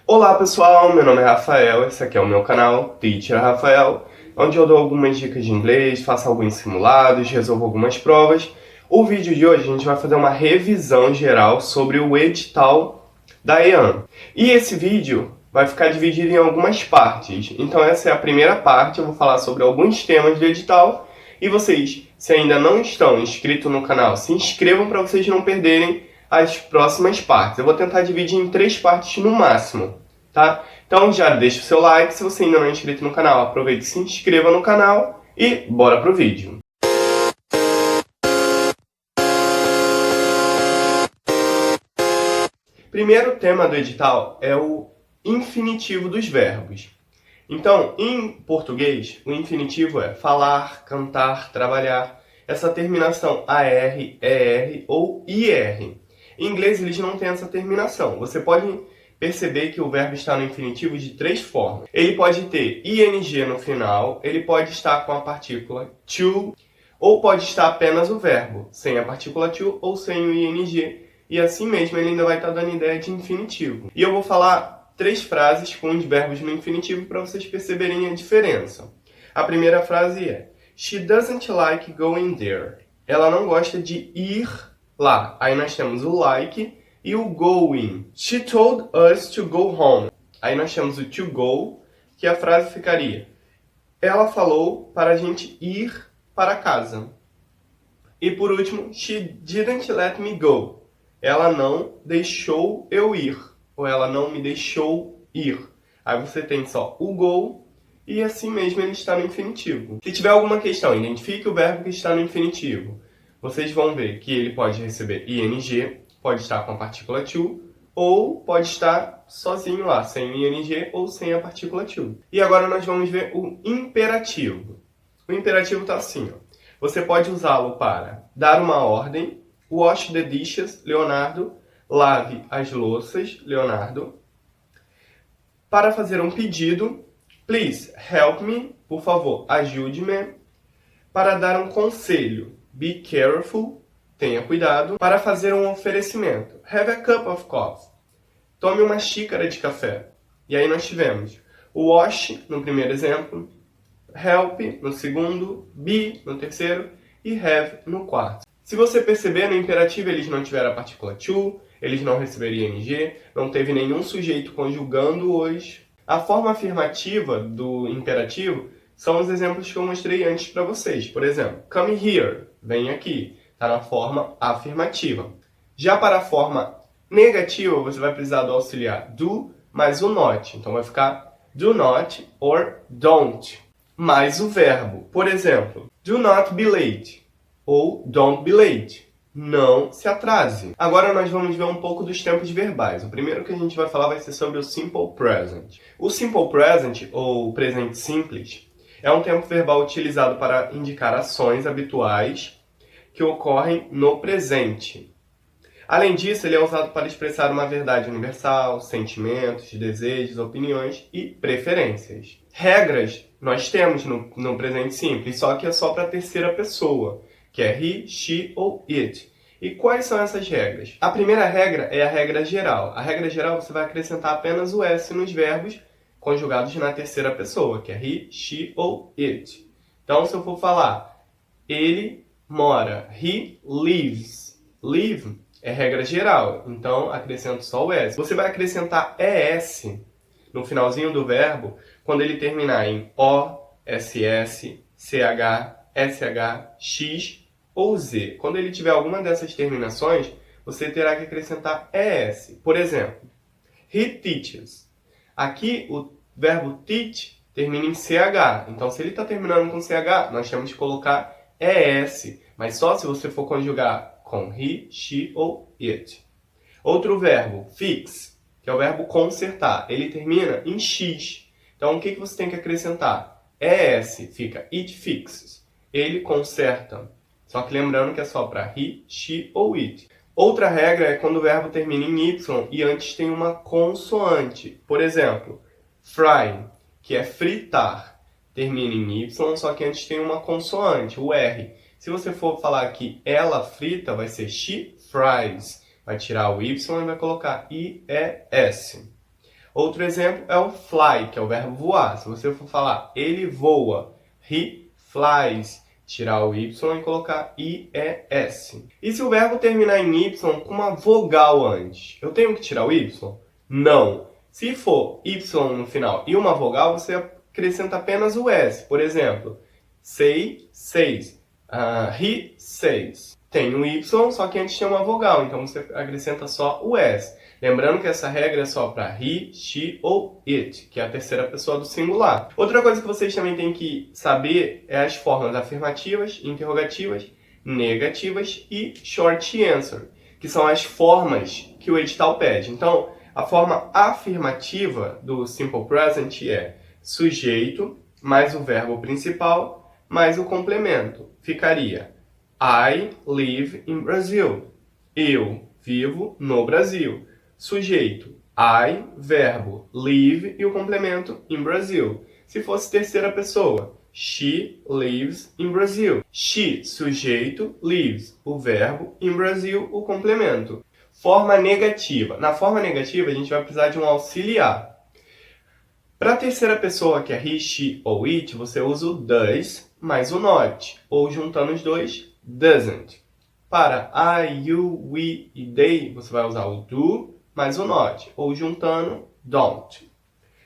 Olá pessoal, meu nome é Rafael, esse aqui é o meu canal Teacher Rafael, onde eu dou algumas dicas de inglês, faço alguns simulados, resolvo algumas provas. O vídeo de hoje a gente vai fazer uma revisão geral sobre o edital da EAN. E esse vídeo vai ficar dividido em algumas partes. Então essa é a primeira parte, eu vou falar sobre alguns temas do edital. E vocês, se ainda não estão inscritos no canal, se inscrevam para vocês não perderem as próximas partes. Eu vou tentar dividir em 3 partes no máximo, tá? Então já deixa o seu like, se você ainda não é inscrito no canal, aproveite e se inscreva no canal e bora pro vídeo. Primeiro tema do edital é o infinitivo dos verbos. Então, em português, o infinitivo é falar, cantar, trabalhar. Essa terminação AR, ER ou IR. Em inglês, eles não têm essa terminação. Você pode perceber que o verbo está no infinitivo de 3 formas. Ele pode ter ing no final, ele pode estar com a partícula to, ou pode estar apenas o verbo, sem a partícula to ou sem o ing. E assim mesmo ele ainda vai estar dando ideia de infinitivo. E eu vou falar 3 frases com os verbos no infinitivo para vocês perceberem a diferença. A primeira frase é: She doesn't like going there. Ela não gosta de ir lá. Aí nós temos o like e o going. She told us to go home. Aí nós temos o to go, que a frase ficaria: ela falou para a gente ir para casa. E por último, she didn't let me go. Ela não deixou eu ir. Ou ela não me deixou ir. Aí você tem só o go e assim mesmo ele está no infinitivo. Se tiver alguma questão, identifique o verbo que está no infinitivo. Vocês vão ver que ele pode receber ing, pode estar com a partícula to, ou pode estar sozinho lá, sem ing ou sem a partícula to. E agora nós vamos ver o imperativo. O imperativo está assim, ó. Você pode usá-lo para dar uma ordem: wash the dishes, Leonardo. Lave as louças, Leonardo. Para fazer um pedido: please help me, por favor, ajude-me. Para dar um conselho: be careful, tenha cuidado. Para fazer um oferecimento: have a cup of coffee, tome uma xícara de café. E aí nós tivemos o wash no primeiro exemplo, help no segundo, be no terceiro e have no quarto. Se você perceber, no imperativo eles não tiveram a partícula to, eles não receberam ing, não teve nenhum sujeito conjugando os. A forma afirmativa do imperativo são os exemplos que eu mostrei antes para vocês. Por exemplo, come here, vem aqui, está na forma afirmativa. Já para a forma negativa, você vai precisar do auxiliar do mais o not. Então vai ficar do not or don't mais o verbo. Por exemplo, do not be late ou don't be late. Não se atrase. Agora nós vamos ver um pouco dos tempos verbais. O primeiro que a gente vai falar vai ser sobre o simple present. O simple present, ou presente simples, é um tempo verbal utilizado para indicar ações habituais que ocorrem no presente. Além disso, ele é usado para expressar uma verdade universal, sentimentos, desejos, opiniões e preferências. Regras nós temos no presente simples, só que é só para a terceira pessoa, que é he, she ou it. E quais são essas regras? A primeira regra é a regra geral. A regra geral você vai acrescentar apenas o S nos verbos conjugados na terceira pessoa, que é he, she ou it. Então, se eu for falar, ele mora, he lives. Live é regra geral, então acrescento só o S. Você vai acrescentar ES no finalzinho do verbo quando ele terminar em O, SS, CH, SH, X ou Z. Quando ele tiver alguma dessas terminações, você terá que acrescentar ES. Por exemplo, he teaches. Aqui o verbo teach termina em CH. Então, se ele está terminando com CH, nós temos que colocar ES. Mas só se você for conjugar com he, she ou it. Outro verbo, fix, que é o verbo consertar. Ele termina em X. Então, o que você tem que acrescentar? ES, fica it fixes. Ele conserta. Só que lembrando que é só para he, she ou it. Outra regra é quando o verbo termina em Y e antes tem uma consoante. Por exemplo, fry, que é fritar. Termina em Y, só que antes tem uma consoante, o R. Se você for falar que ela frita, vai ser she fries. Vai tirar o Y e vai colocar IES. Outro exemplo é o fly, que é o verbo voar. Se você for falar ele voa, he flies, tirar o y e colocar ies. E se o verbo terminar em y com uma vogal antes, eu tenho que tirar o y? Não. Se for y no final e uma vogal, você acrescenta apenas o s. Por exemplo, say, says. He says. Tem um y, só que antes tem uma vogal, então você acrescenta só o s. Lembrando que essa regra é só para he, she ou it, que é a terceira pessoa do singular. Outra coisa que vocês também têm que saber é as formas afirmativas, interrogativas, negativas e short answer, que são as formas que o edital pede. Então, a forma afirmativa do simple present é sujeito mais o verbo principal mais o complemento. Ficaria I live in Brazil. Eu vivo no Brasil. Sujeito, I, verbo, live e o complemento in Brazil. Se fosse terceira pessoa, she lives in Brazil. She, sujeito, lives, o verbo, in Brazil, o complemento. Forma negativa. Na forma negativa, a gente vai precisar de um auxiliar. Para a terceira pessoa, que é he, she ou it, você usa o does mais o not, ou juntando os dois, doesn't. Para I, you, we e they, você vai usar o do mais o not, ou juntando don't.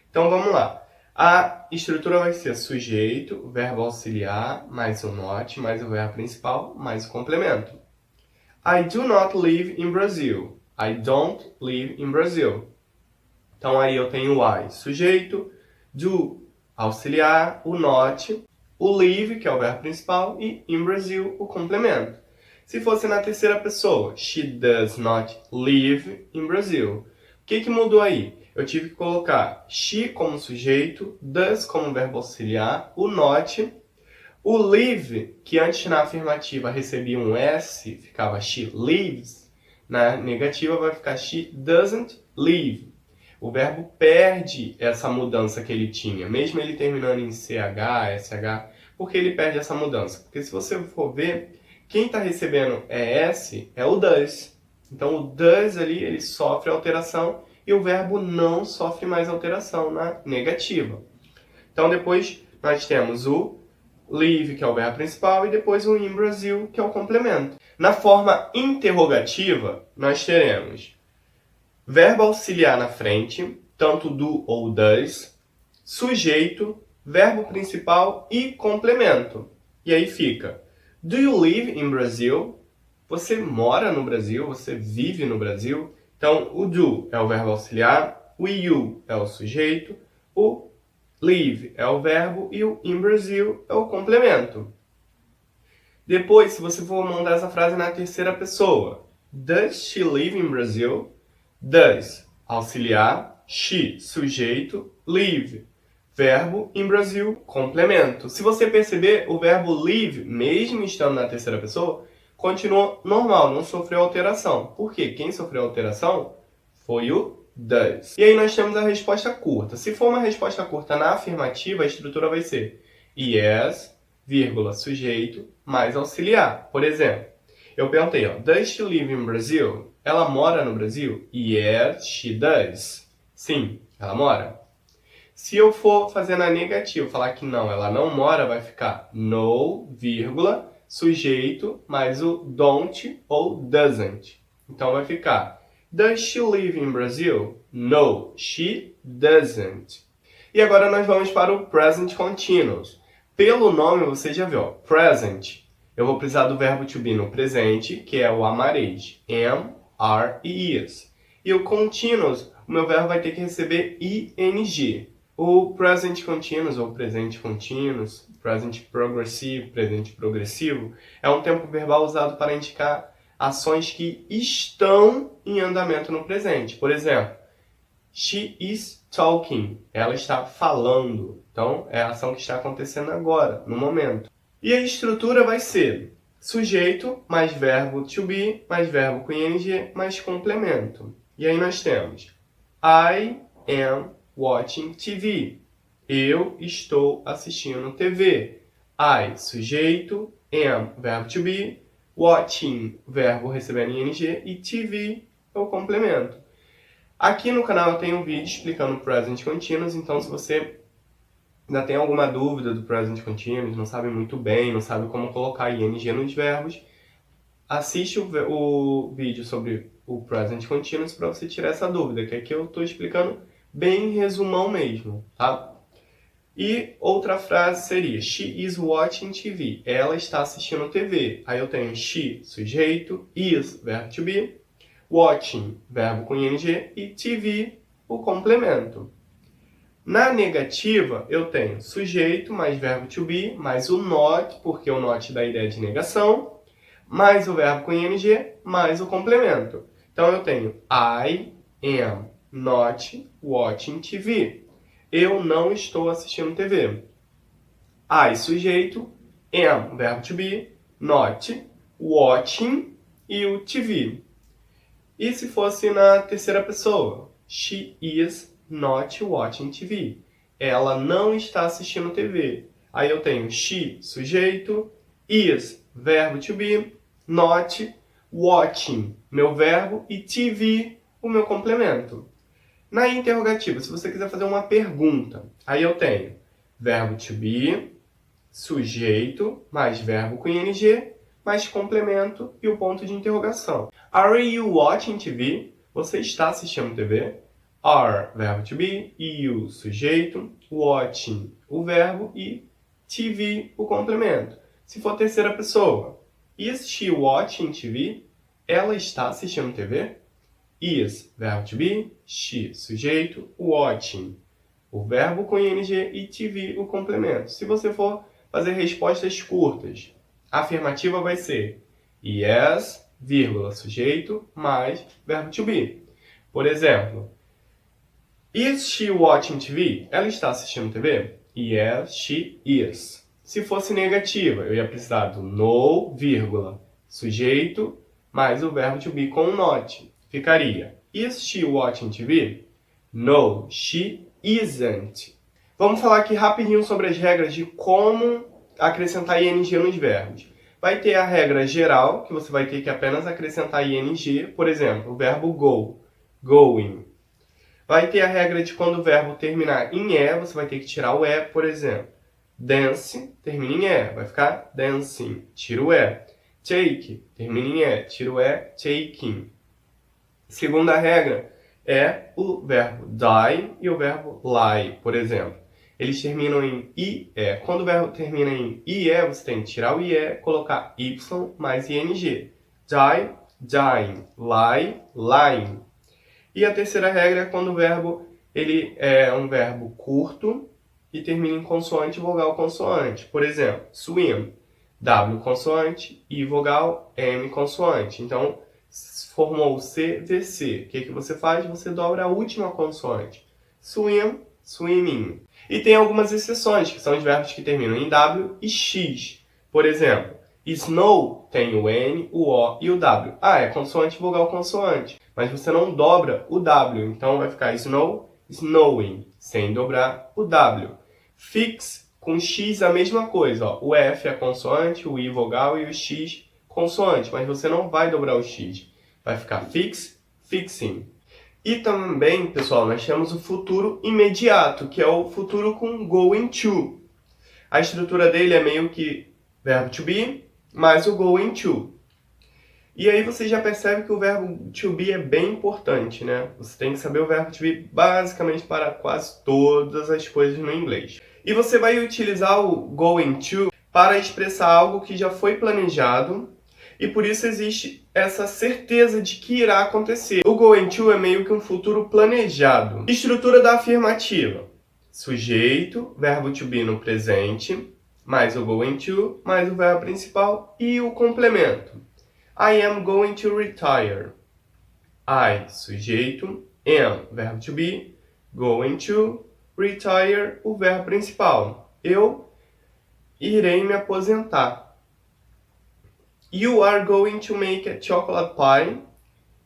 Então vamos lá. A estrutura vai ser sujeito, verbo auxiliar, mais o not, mais o verbo principal, mais o complemento. I do not live in Brazil. I don't live in Brazil. Então aí eu tenho o I, sujeito, do, auxiliar, o not, o live, que é o verbo principal, e in Brazil, o complemento. Se fosse na terceira pessoa, she does not live in Brazil. O que mudou aí? Eu tive que colocar she como sujeito, does como verbo auxiliar, o not, o live, que antes na afirmativa recebia um S, ficava she lives, na negativa vai ficar she doesn't live. O verbo perde essa mudança que ele tinha, mesmo ele terminando em CH, SH, porque ele perde essa mudança. Porque se você for ver, quem está recebendo S é o does. Então o does ali ele sofre alteração e o verbo não sofre mais alteração na negativa. Então depois nós temos o live, que é o verbo principal, e depois o in Brazil, que é o complemento. Na forma interrogativa, nós teremos verbo auxiliar na frente, tanto do ou does, sujeito, verbo principal e complemento. E aí fica: do you live in Brazil? Você mora no Brasil? Você vive no Brasil? Então, o do é o verbo auxiliar, o you é o sujeito, o live é o verbo e o in Brazil é o complemento. Depois, se você for mandar essa frase na terceira pessoa, does she live in Brazil? Does, auxiliar, she, sujeito, live, verbo, in Brazil, complemento. Se você perceber, o verbo live, mesmo estando na terceira pessoa, continuou normal, não sofreu alteração. Por quê? Quem sofreu alteração foi o does. E aí nós temos a resposta curta. Se for uma resposta curta na afirmativa, a estrutura vai ser yes, vírgula, sujeito, mais auxiliar. Por exemplo, eu perguntei, does she live in Brazil? Ela mora no Brasil? Yes, she does. Sim, ela mora. Se eu for fazer na negativa, falar que não, ela não mora, vai ficar no, vírgula, sujeito, mais o don't ou doesn't. Então vai ficar, does she live in Brazil? No, she doesn't. E agora nós vamos para o present continuous. Pelo nome você já viu, present. Eu vou precisar do verbo to be no presente, que é o amareis. Am, are e is. E o continuous, o meu verbo vai ter que receber ing. O present continuous ou presente continuous, present progressive, presente progressivo, é um tempo verbal usado para indicar ações que estão em andamento no presente. Por exemplo, she is talking. Ela está falando. Então, é a ação que está acontecendo agora, no momento. E a estrutura vai ser sujeito mais verbo to be, mais verbo com ing, mais complemento. E aí nós temos I am watching TV. Eu estou assistindo TV. I, sujeito, am, verbo to be, watching, verbo recebendo ing, e TV é o complemento. Aqui no canal eu tenho um vídeo explicando o Present Continuous, então se você ainda tem alguma dúvida do Present Continuous, não sabe muito bem, não sabe como colocar ing nos verbos, assiste o vídeo sobre o Present Continuous para você tirar essa dúvida, que aqui eu estou explicando bem resumão mesmo, tá? E outra frase seria She is watching TV. Ela está assistindo TV. Aí eu tenho she, sujeito, is, verbo to be, watching, verbo com ing e TV, o complemento. Na negativa, eu tenho sujeito mais verbo to be, mais o not, porque o not dá a ideia de negação, mais o verbo com ing, mais o complemento. Então eu tenho I am not watching TV. Eu não estou assistindo TV. I, sujeito, am, verbo to be, not, watching e o TV. E se fosse na terceira pessoa? She is not watching TV. Ela não está assistindo TV. Aí eu tenho she, sujeito, is, verbo to be, not, watching, meu verbo, e TV, o meu complemento. Na interrogativa, se você quiser fazer uma pergunta, aí eu tenho verbo to be, sujeito, mais verbo com ing, mais complemento e o ponto de interrogação. Are you watching TV? Você está assistindo TV? Are, verbo to be, you, sujeito, watching, o verbo e TV, o complemento. Se for terceira pessoa, is she watching TV? Ela está assistindo TV? Is, verbo to be, she, sujeito, watching, o verbo com ing e TV, o complemento. Se você for fazer respostas curtas, a afirmativa vai ser yes, vírgula, sujeito, mais verbo to be. Por exemplo, is she watching TV? Ela está assistindo TV? Yes, she is. Se fosse negativa, eu ia precisar do no, vírgula, sujeito, mais o verbo to be com not. Ficaria, is she watching TV? No, she isn't. Vamos falar aqui rapidinho sobre as regras de como acrescentar ing nos verbos. Vai ter a regra geral, que você vai ter que apenas acrescentar ing, por exemplo, o verbo go, going. Vai ter a regra de quando o verbo terminar em e, você vai ter que tirar o e, por exemplo. Dance, termina em e, vai ficar dancing, tira o e. Take, termina em e, tira o e, taking. Segunda regra é o verbo die e o verbo lie, por exemplo. Eles terminam em IE. Quando o verbo termina em IE, você tem que tirar o IE, colocar Y mais ING. Die, dying. Lie, lying. E a terceira regra é quando o verbo ele é um verbo curto e termina em consoante, vogal, consoante. Por exemplo, swim. W consoante, I vogal, M consoante. Então, formou C, VC. O que você faz? Você dobra a última consoante. Swim, swimming. E tem algumas exceções, que são os verbos que terminam em W e X. Por exemplo, snow tem o N, o O e o W. Ah, é consoante, vogal, consoante. Mas você não dobra o W. Então vai ficar snow, snowing, sem dobrar o W. Fix, com X a mesma coisa. Ó. O F é consoante, o I vogal e o X consoante. Mas você não vai dobrar o X. Vai ficar fix, fixing. E também, pessoal, nós temos o futuro imediato, que é o futuro com going to. A estrutura dele é meio que verbo to be mais o going to. E aí você já percebe que o verbo to be é bem importante, né? Você tem que saber o verbo to be basicamente para quase todas as coisas no inglês. E você vai utilizar o going to para expressar algo que já foi planejado e por isso existe essa certeza de que irá acontecer. O going to é meio que um futuro planejado. Estrutura da afirmativa. Sujeito, verbo to be no presente, mais o going to, mais o verbo principal e o complemento. I am going to retire. I, sujeito, am, verbo to be, going to, retire, o verbo principal. Eu irei me aposentar. You are going to make a chocolate pie.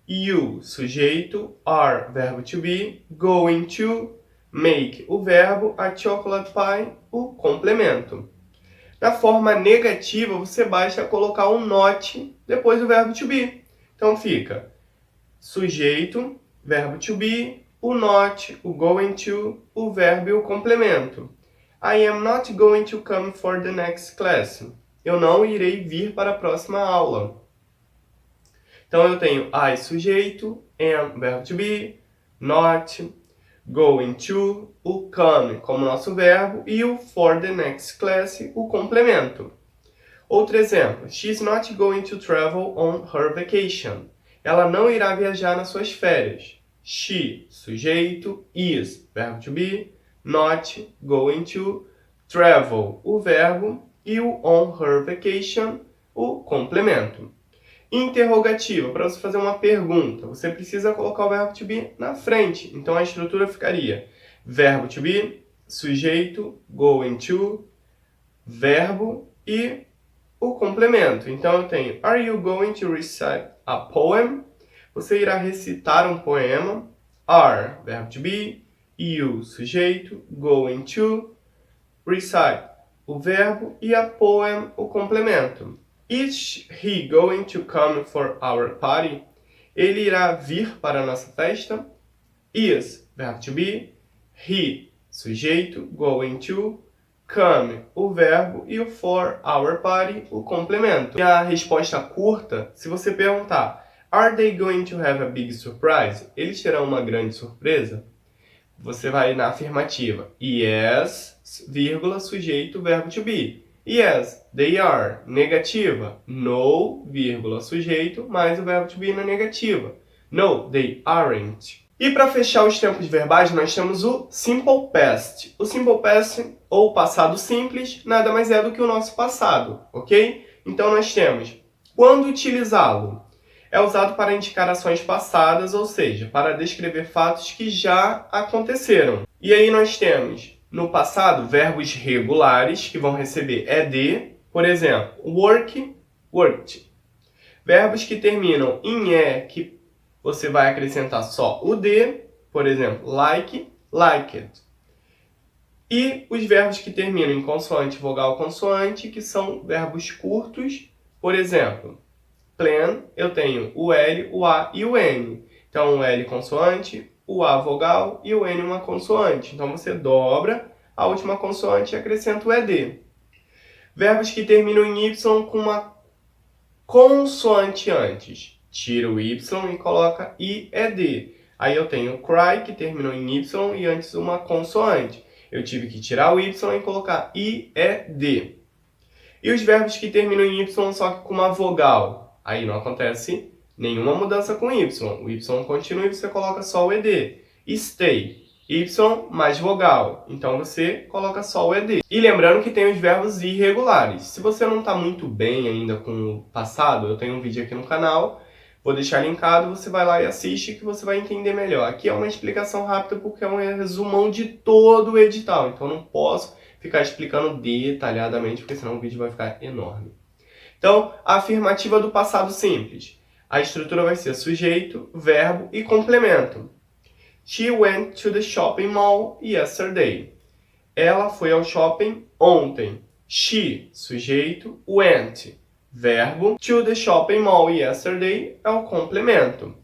You, sujeito, are, verbo to be, going to, make, o verbo, a chocolate pie, o complemento. Na forma negativa, você basta colocar um not depois do verbo to be. Então fica sujeito, verbo to be, o not, o going to, o verbo e o complemento. I am not going to come for the next class. Eu não irei vir para a próxima aula. Então eu tenho I, sujeito, am, verbo to be, not, going to, o come como nosso verbo e o for the next class, o complemento. Outro exemplo, she's not going to travel on her vacation. Ela não irá viajar nas suas férias. She, sujeito, is, verbo to be, not, going to, travel, o verbo, e o on her vacation, o complemento. Interrogativa, para você fazer uma pergunta, você precisa colocar o verbo to be na frente. Então a estrutura ficaria verbo to be, sujeito, going to, verbo e o complemento. Então eu tenho Are you going to recite a poem? Você irá recitar um poema. Are, verbo to be, you, sujeito, going to, recite, o verbo e a poem, o complemento. Is he going to come for our party? Ele irá vir para a nossa festa. Is, verbo to be, he, sujeito, going to, come, o verbo, e o for our party, o complemento. E a resposta curta, se você perguntar Are they going to have a big surprise? Eles terão uma grande surpresa? Você vai na afirmativa. Yes, vírgula, sujeito, verbo to be. Yes, they are. Negativa. No, vírgula, sujeito, mais o verbo to be na negativa. No, they aren't. E para fechar os tempos verbais, nós temos o Simple Past. O Simple Past, ou passado simples, nada mais é do que o nosso passado, ok? Então nós temos, quando utilizá-lo? É usado para indicar ações passadas, ou seja, para descrever fatos que já aconteceram. E aí nós temos, no passado, verbos regulares, que vão receber ed, por exemplo, work, worked. Verbos que terminam em e, que você vai acrescentar só o d, por exemplo, like, liked. E os verbos que terminam em consoante, vogal, consoante, que são verbos curtos, por exemplo, plan, eu tenho o L, o A e o N. Então, o L consoante, o A vogal e o N uma consoante. Então, você dobra a última consoante e acrescenta o ED. Verbos que terminam em Y com uma consoante antes. Tira o Y e coloca IED. Aí eu tenho cry, que terminou em Y e antes uma consoante. Eu tive que tirar o Y e colocar IED. E os verbos que terminam em Y só que com uma vogal. Aí não acontece nenhuma mudança com Y. O Y continua e você coloca só o ED. Stay. Y mais vogal. Então você coloca só o ED. E lembrando que tem os verbos irregulares. Se você não está muito bem ainda com o passado, eu tenho um vídeo aqui no canal. Vou deixar linkado, você vai lá e assiste que você vai entender melhor. Aqui é uma explicação rápida porque é um resumão de todo o edital. Então eu não posso ficar explicando detalhadamente porque senão o vídeo vai ficar enorme. Então, a afirmativa do passado simples. A estrutura vai ser sujeito, verbo e complemento. She went to the shopping mall yesterday. Ela foi ao shopping ontem. She, sujeito, went, verbo. To the shopping mall yesterday é o complemento.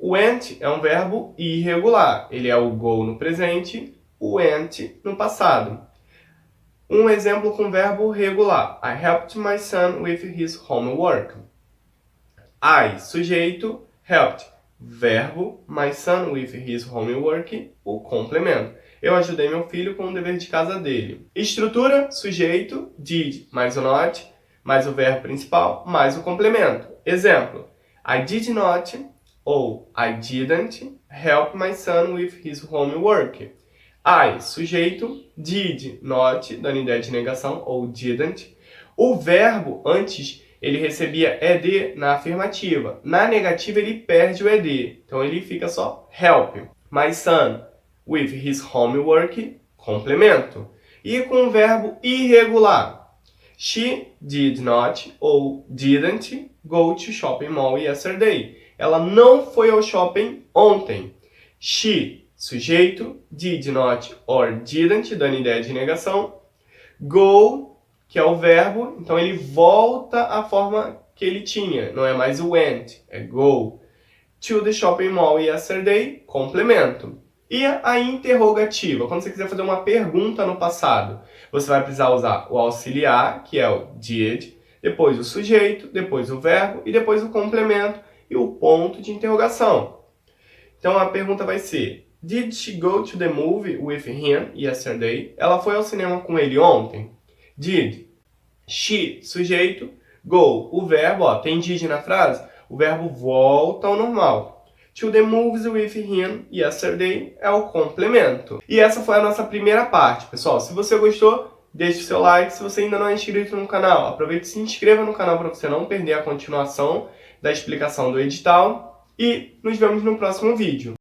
Went é um verbo irregular. Ele é o go no presente, o went no passado. Um exemplo com verbo regular. I helped my son with his homework. I, sujeito, helped, verbo, my son with his homework, o complemento. Eu ajudei meu filho com o dever de casa dele. Estrutura, sujeito, did, mais o not, mais o verbo principal, mais o complemento. Exemplo, I did not, ou I didn't, help my son with his homework. I, sujeito, did, not, dando ideia de negação, ou didn't. O verbo, antes, ele recebia ed na afirmativa. Na negativa, ele perde o ed. Então, ele fica só help. My son, with his homework, complemento. E com o verbo irregular. She did not, ou didn't, go to shopping mall yesterday. Ela não foi ao shopping ontem. She, sujeito, did not or didn't, dando ideia de negação. Go, que é o verbo, então ele volta à forma que ele tinha. Não é mais o went, é go. To the shopping mall yesterday, complemento. E a interrogativa, quando você quiser fazer uma pergunta no passado, você vai precisar usar o auxiliar, que é o did, depois o sujeito, depois o verbo e depois o complemento e o ponto de interrogação. Então a pergunta vai ser: Did she go to the movie with him yesterday? Ela foi ao cinema com ele ontem? Did she, sujeito, go, o verbo, ó, tem did na frase, o verbo volta ao normal. To the movies with him yesterday é o complemento. E essa foi a nossa primeira parte, pessoal. Se você gostou, deixe o seu like. Se você ainda não é inscrito no canal, aproveite e se inscreva no canal para você não perder a continuação da explicação do edital. E nos vemos no próximo vídeo.